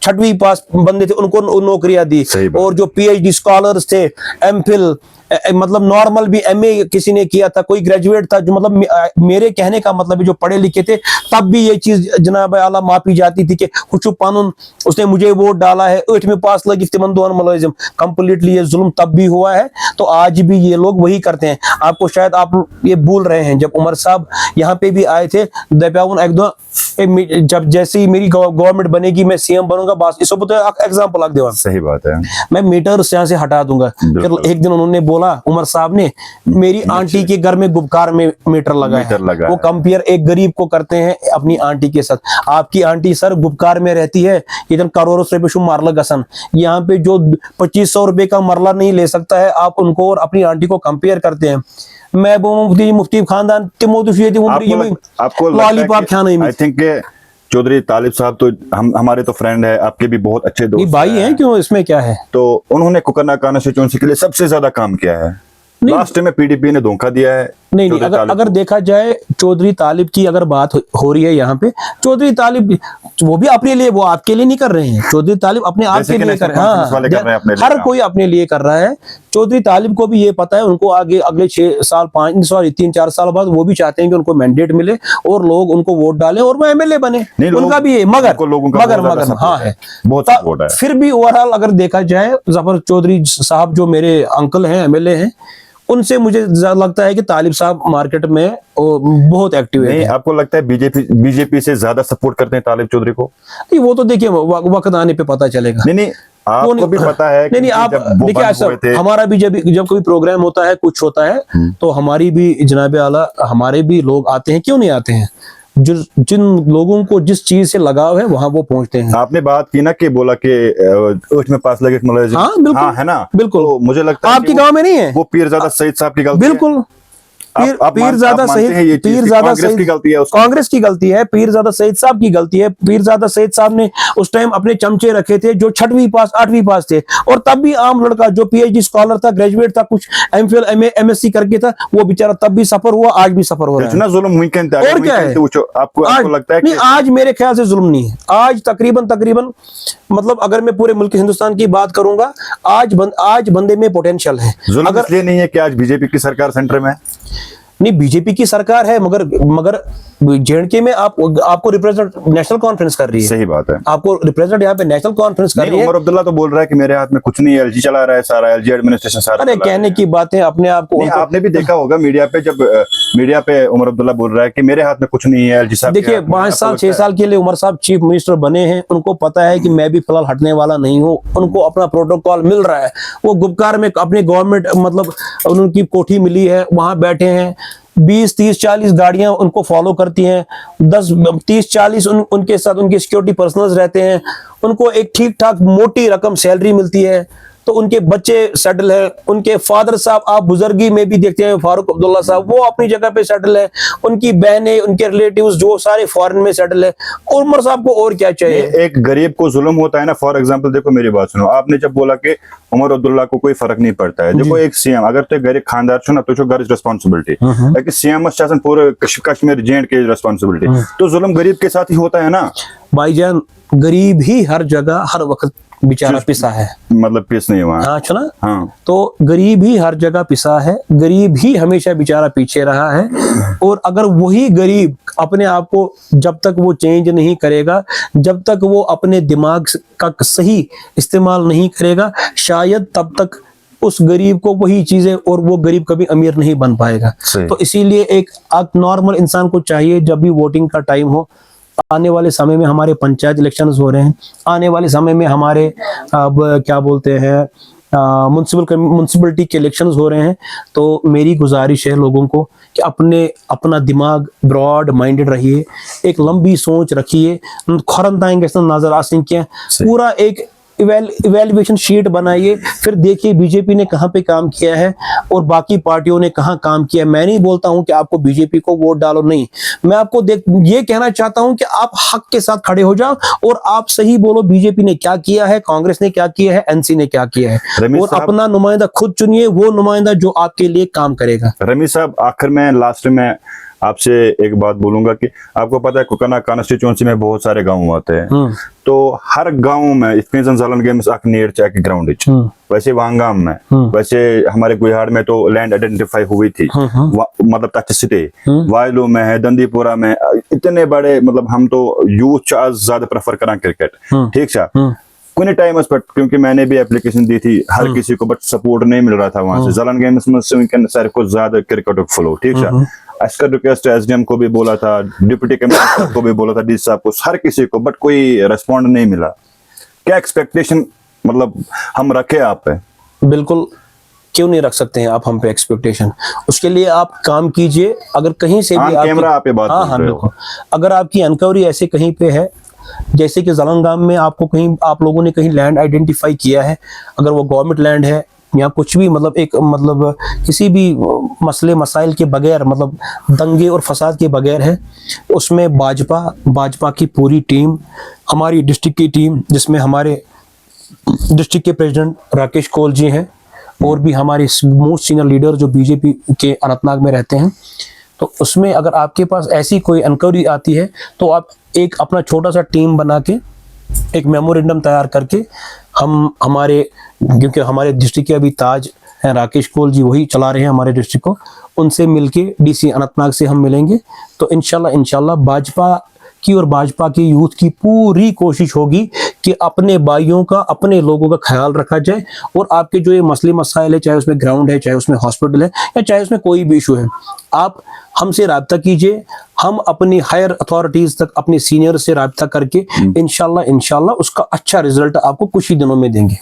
छठवीं पास बंदे थे उनको नौकरियां दी, और जो पीएचडी स्कॉलर्स थे, एमफिल, मतलब नॉर्मल भी एमए किसी ने किया था, कोई ग्रेजुएट था, जो मतलब मेरे कहने का मतलब है जो पढ़े लिखे थे, तब भी ये चीज जनाब आला मापी जाती थी कि खुशु पानुन उसने मुझे वोट डाला है, 8वीं पास लगी तिमन दोन मुलाजिम। कंप्लीटली ये जुल्म तब भी हुआ है, तो आज भी ये लोग वही करते हैं। आपको शायद आप ये भूल रहे हैं, जब उमर साहब यहाँ पे भी आए थे, जब जैसे ही मेरी गवर्नमेंट बनेगी मैं सीएम बनूंगा, बस इस एग्जाम्पल आग देवा, सही बात है, मैं मीटर यहाँ से हटा दूंगा। फिर एक दिन उन्होंने बोला, उमर साहब ने, मेरी आंटी के घर में गुबकार में मीटर लगा है। वो कंपेयर एक गरीब को करते हैं अपनी आंटी के साथ। आपकी आंटी सर गुबकार में रहती है, इधर करोड़ों रुपए मारला गसन, यहाँ पे जो 2500 रुपए का मरला नहीं ले सकता है, आप उनको और अपनी आंटी को कंपेयर करते हैं। मैं मुफ्ती खानदान आपको लॉलीपॉप खाना ही, आई थिंक चौधरी तालिब साहब तो हमारे तो फ्रेंड है, आपके भी बहुत अच्छे दोस्त भाई हैं, क्यों इसमें क्या है। तो उन्होंने कुकरना कॉन्स्टिट्यूएंसी के लिए सबसे ज्यादा काम किया है। लास्ट में पीडीपी ने धोखा दिया है। नहीं, अगर देखा जाए चौधरी तालिब की अगर बात हो रही है यहाँ पे, चौधरी तालिब वो भी अपने लिए, वो आपके लिए नहीं कर रहे हैं। चौधरी तालिब अपने आप के लिए कर रहे हैं, हर कोई अपने लिए कर रहा है। चौधरी तालिब को भी ये पता है, उनको आगे अगले 6 साल 3-4 साल बाद वो भी चाहते हैं कि उनको मैंडेट मिले और लोग उनको वोट डालें और वो एमएलए बने, उनका भी है। मगर हाँ है, फिर भी ओवरऑल अगर देखा जाए, जफर चौधरी साहब जो मेरे अंकल हैं, एमएलए हैं, उनसे मुझे लगता है कि तालिब साहब मार्केट में बहुत एक्टिव है। आपको लगता है बीजेपी से ज्यादा सपोर्ट करते हैं तालिब चौधरी को? नहीं, वो तो देखिए वक्त आने पे पता चलेगा। नहीं, आपको भी पता है कि नहीं, आप देखिए ऐसा, हमारा भी जब कोई प्रोग्राम होता है, कुछ होता है, तो हमारी भी जनाबे आला हमारे भी लोग आते हैं, क्यों नहीं आते हैं। जिन लोगों को जिस चीज से लगाव है वहां वो पहुंचते हैं। आपने बात की ना कि बोला कि 8वीं पास लगे, हाँ बिल्कुल, हाँ, है ना, बिल्कुल। तो मुझे लगता है आपके गांव में नहीं है वो पीरजादा सईद साहब की गलती, बिल्कुल पीरजादा सईद की गलती है, कांग्रेस की गलती है, पीरजादा सईद साहब की गलती है। पीरजादा सईद साहब ने उस टाइम अपने चमचे रखे थे जो 6वीं पास 8वीं पास थे, और तब भी आम लड़का जो पीएचडी स्कॉलर था, ग्रेजुएट था, कुछ एमफिल एमएससी करके था, वो बेचारा तब भी सफर हुआ, आज भी सफर हो रहा है। जुल्म और क्या है, आपको लगता है नहीं, आज मेरे ख्याल से जुल्म नहीं है। आज तकरीबन मतलब अगर मैं पूरे मुल्क हिंदुस्तान की बात करूंगा, आज बंदे में पोटेंशियल है। जुल्म इसलिए नहीं है कि आज बीजेपी की सरकार सेंटर में, नहीं बीजेपी की सरकार है, मगर जेएंडके में आपको रिप्रेजेंट नेशनल कॉन्फ्रेंस कर रही है। सही बात है, आपको रिप्रेजेंट यहाँ पे नेशनल कॉन्फ्रेंस कर रही है। उमर अब्दुल्ला तो बोल रहा है कि मेरे हाथ में कुछ नहीं है, एलजी चला रहा है, सारा एलजी एडमिनिस्ट्रेशन सारा। अरे कहने की बातें अपने आप को, आपने भी देखा होगा मीडिया पे, जब मीडिया पे उमर अब्दुल्ला बोल रहा है कि मेरे हाथ में कुछ नहीं है, एलजी साहब। देखिए 5 साल 6 साल के लिए उमर साहब चीफ मिनिस्टर बने हैं, उनको पता है कि मैं भी फिलहाल हटने वाला नहीं हूँ, उनको अपना प्रोटोकॉल मिल रहा है। वो गुपकार में अपने गवर्नमेंट मतलब उनकी कोठी मिली है, वहां बैठे हैं, 20 30 40 गाड़ियां उनको फॉलो करती हैं, 10 30 40 उनके साथ उनके सिक्योरिटी पर्सनल्स रहते हैं, उनको एक ठीक ठाक मोटी रकम सैलरी मिलती है, तो उनके बच्चे सेटल है, उनके फादर साहब आप बुजुर्गी में भी देखते हैं फारूक अब्दुल्ला साहब, वो अपनी जगह पे सेटल है, उनकी बहनें, उनके रिलेटिव्स जो सारे फॉरेन में सेटल है। उमर साहब को और क्या चाहिए। एक गरीब को जुल्म होता है ना, फॉर एग्जांपल देखो मेरी बात सुनो, आपने जब बोला कि उमर अब्दुल्ला को कोई फर्क नहीं पड़ता है, देखो एक सीएम अगर तो गरीब खानदार छो ना तो घर रिस्पांसिबिलिटी, लेकिन सीएम पूरे कश्मीर जेएंड के रिस्पांसिबिलिटी, तो जुल्म गरीब के साथ ही होता है ना भाईजान। गरीब ही हर जगह हर वक्त बेचारा पिसा है, मतलब पिस नहीं हुआ, हाँ सुना, हाँ। तो गरीब ही हर जगह पिसा है, गरीब ही हमेशा बेचारा पीछे रहा है। और अगर वही गरीब अपने आप को जब तक वो चेंज नहीं करेगा, जब तक वो अपने दिमाग का सही इस्तेमाल नहीं करेगा, शायद तब तक उस गरीब को वही चीजें, और वो गरीब कभी अमीर नहीं बन पाएगा। तो इसीलिए एक नॉर्मल इंसान को चाहिए, जब भी वोटिंग का टाइम हो, आने वाले समय में हमारे पंचायत इलेक्शंस हो रहे हैं, आने वाले समय में हमारे अब क्या बोलते हैं म्युनिसिपलिटी के इलेक्शंस हो रहे हैं, तो मेरी गुजारिश है लोगों को कि अपना दिमाग ब्रॉड माइंडेड रहिए, एक लंबी सोच रखिए, नजर आसिंग के पूरा एक इवेल्युएशन शीट बनाइए, फिर देखिए बीजेपी ने कहां पे काम किया है और बाकी पार्टियों ने कहां काम किया है। मैं नहीं बोलता हूं कि आपको बीजेपी को वोट डालो, नहीं, मैं आपको ये कहना चाहता हूं कि आप हक के साथ खड़े हो जाओ और आप सही बोलो, बीजेपी ने क्या किया है, कांग्रेस ने क्या किया है, एनसी ने क्या किया है, और अपना नुमाइंदा खुद चुनिए, वो नुमाइंदा जो आपके लिए काम करेगा। रमीज साहब, आखिर में लास्ट में आपसे एक बात बोलूंगा कि आपको पता है कुकना कॉन्स्टिट्यूंसी में बहुत सारे गांव आते हैं, तो हर गांव में जलन गेम्स अक नेर ग्राउंड, वैसे वांगाम में, वैसे हमारे गुहाड़ में तो लैंड आइडेंटिफाई हुई थी, मतलब तथ सिटे वायलू में है, दंदीपुरा में, इतने बड़े, मतलब हम तो यूथ ज्यादा प्रेफर करा क्रिकेट, ठीक है। कुछ टाइम पर क्योंकि मैंने भी एप्लीकेशन दी थी हर किसी को, बट सपोर्ट नहीं मिल रहा था वहां से। जलन गेम्स में सारे को ज्यादा क्रिकेट फ्लो, ठीक है। इसका रिक्वेस्ट एसडीएम को भी बोला था, डिप्टी कमिश्नर को भी बोला था, डीसी साहब को, हर किसी को, बट कोई रेस्पॉन्ड नहीं मिला। क्या एक्सपेक्टेशन मतलब हम रखे आप पे? बिल्कुल, क्यों नहीं रख सकते हैं आप हम पे एक्सपेक्टेशन। उसके लिए आप काम कीजिए, अगर कहीं से भी कैमरा आप पे बात हाँ बिल्कुल, अगर आपकी अनकवरी ऐसे कहीं पे है, जैसे कि जलंगाम में आपको कहीं, आप लोगों ने कहीं लैंड आइडेंटिफाई किया है, अगर वो गवर्नमेंट लैंड है या कुछ भी, मतलब एक मतलब किसी भी मसले मसाइल के बगैर, मतलब दंगे और फसाद के बगैर है, उसमें भाजपा की पूरी टीम, हमारी डिस्ट्रिक्ट की टीम, जिसमें हमारे डिस्ट्रिक्ट के प्रेसिडेंट राकेश कोल जी हैं, और भी हमारे मोस्ट सीनियर लीडर जो बीजेपी के अनंतनाग में रहते हैं, तो उसमें अगर आपके पास ऐसी कोई इंक्वायरी आती है तो आप एक अपना छोटा सा टीम बना के एक मेमोरेंडम तैयार करके हम हमारे, क्योंकि हमारे डिस्ट्रिक्ट के अभी ताज हैं राकेश कोल जी, वही चला रहे हैं हमारे डिस्ट्रिक्ट को, उनसे मिलके डीसी अनंतनाग से हम मिलेंगे, तो इंशाल्लाह भाजपा की और भाजपा की यूथ की पूरी कोशिश होगी कि अपने भाइयों का, अपने लोगों का ख्याल रखा जाए, और आपके जो ये मसले मसाइल है, चाहे उसमें ग्राउंड है, चाहे उसमें हॉस्पिटल है, या चाहे उसमें कोई भी इशू है, आप हमसे राब्ता कीजिए। हम अपनी हायर अथॉरिटीज तक, अपने सीनियर से राब्ता करके इंशाल्लाह उसका अच्छा रिजल्ट आपको कुछ ही दिनों में देंगे।